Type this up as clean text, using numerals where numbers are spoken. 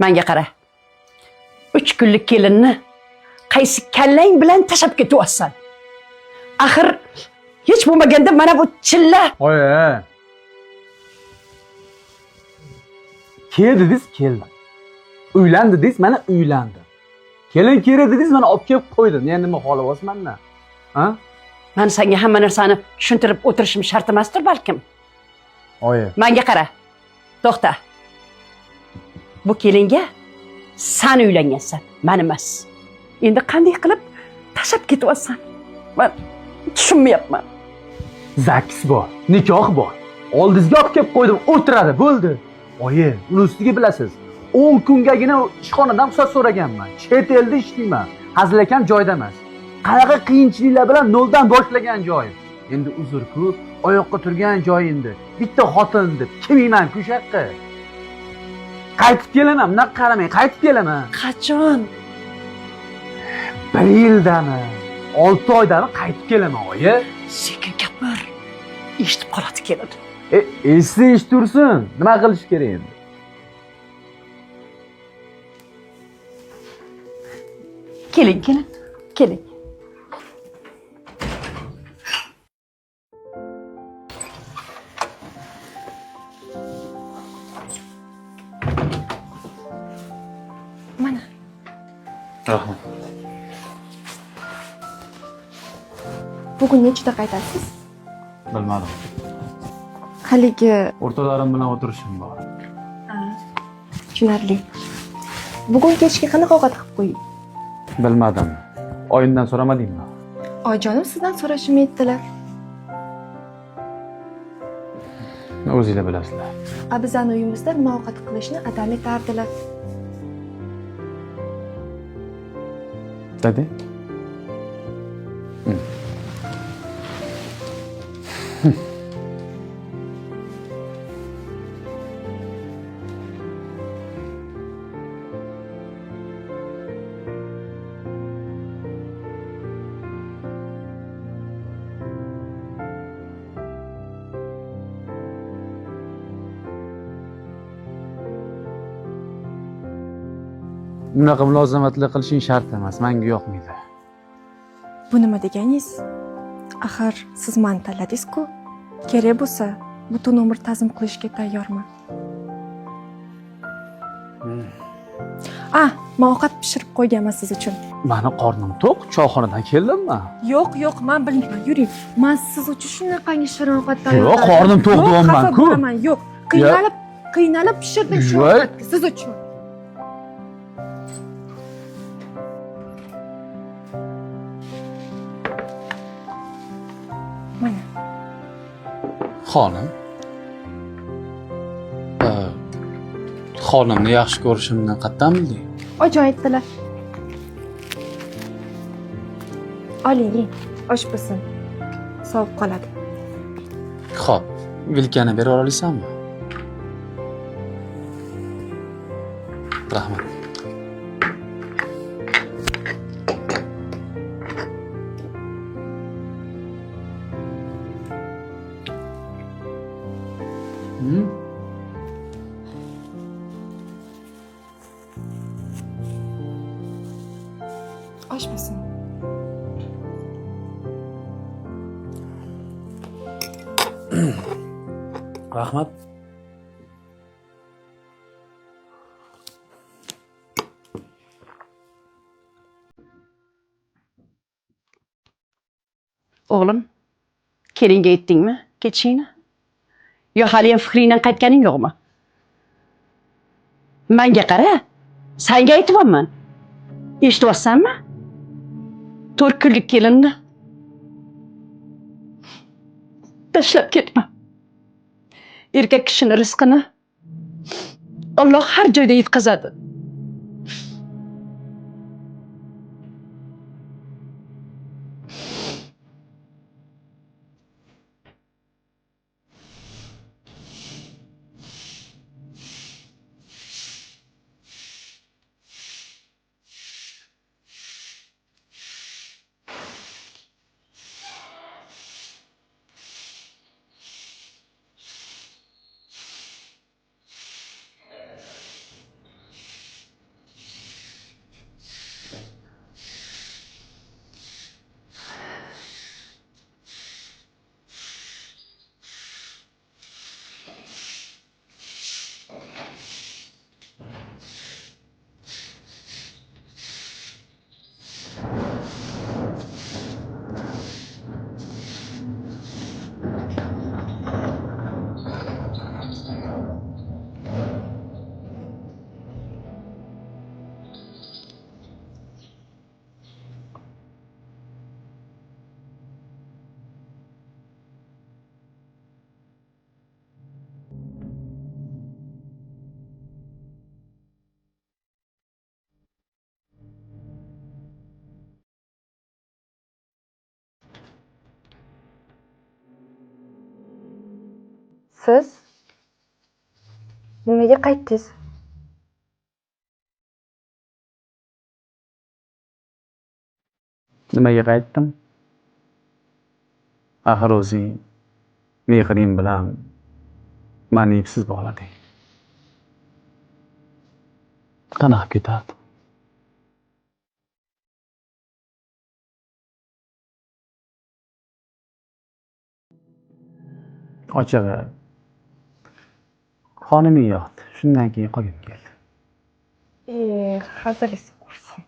Menga qara. 3 kunlik kelinni qaysi kallang bilan tashab ketyapsan? Axir hech bo'lmaganda mana bu chilla. Oye. Kel dedingiz, keldim. Uylan dedingiz, mana uylandim. Kelin kerak dedingiz, mana olib kelib qo'ydim. Endi nima xohlayapsiz mendan? Ha? Men senga hamma narsani tushuntirib o'tirishim shart emasdir balkim. Oye. Menga qara. To'xta. Bu kelinga sen uylangansan, men emas. Endi qanday qilib tashab ketyapsan? Men tushunmayapman. Zaks bor, nikoh bor. Oldingizga olib kelib qo'ydim, o'tiradi, bo'ldi. Oye, uni ustiga bilasiz. 10 kungagina ishxonadan ruxsat so'raganman. Chet elda ishlayman. Hazil akam joyda emas. Qanaqa qiyinchiliklar bilan noldan boshlagan joyim. Endi uzr-ku, oyoqqa turgan joyingda bitta xotin deb kimiyman ku shaqqa. Qaytib kelaman, bunaqa qaramang, qaytib kelaman. Qachon? 1 yildami, 6 oydami qaytib kelaman, oyi. Sekin gapir. Eshitib qoladi kelin. Esi ish tursin. Nima qilish kerak endi? Keling, keling. Mana. Rahmat. Bugun nechida qaytasiz? Bilmadim. Haligi O'rtalarim bilan o'tirishim bor. tushunarli. Bugun kechga qanaqa ovqat qilib qo'ying? Bilmadim. Oyimdan so'ramadingmi? Oyijonim sizdan so'rashimni aytdilar. O'zingizlar bilasizlar. Bizani uyimizda nima ovqat qilishni adam etardilar. Dedi? Bunaqa mulozamatlar qilishing shart emas, menga yoqmaydi. Bu nima deganingiz? Axir siz meni tanladingiz-ku. Kerak bo'lsa, butun umr ta'zim qilishga tayyorman. Men ovqat pishirib qo'yganman siz uchun. Meni qornim to'q, choyxonadan keldimmi? Yo'q, men bilmayman. Yuring. Men siz uchun shunaqangi shirin ovqat tayyorladim. Yo'q, qornim to'q deyapman-ku. Yo'q, qiynalib pishirdim shu ovqatni siz uchun. Mana. Xonim. Xonimni yaxshi ko'rishimdan qattan bilding? Ojon aytdilar. Oling, osh bo'lsin. Sovib qoladi. Xo'p, vilkani berib olasanmi? Rahmat. Osh bo'lsin. Rahmat. O'g'lim, kelinga aytdingmi ketishingni? Yo haliyam fikringdan qaytganing yo'qmi? Menga qara. Senga aytyapman. Eshityapsanmi? 4 kunlik kelinni tashlab ketma. Erkak kishining rizqini Alloh har joyda yetkazadi. Siz nimaga qaytdingiz? Nimaga qaytdim? Axir o'zing mehring bilan mani epsiz bog'lading. Qanaqa ketardim? Ochig'i, xoniming yoqdi. Shundan keyin qolgim keldi. Hazilisi qursin.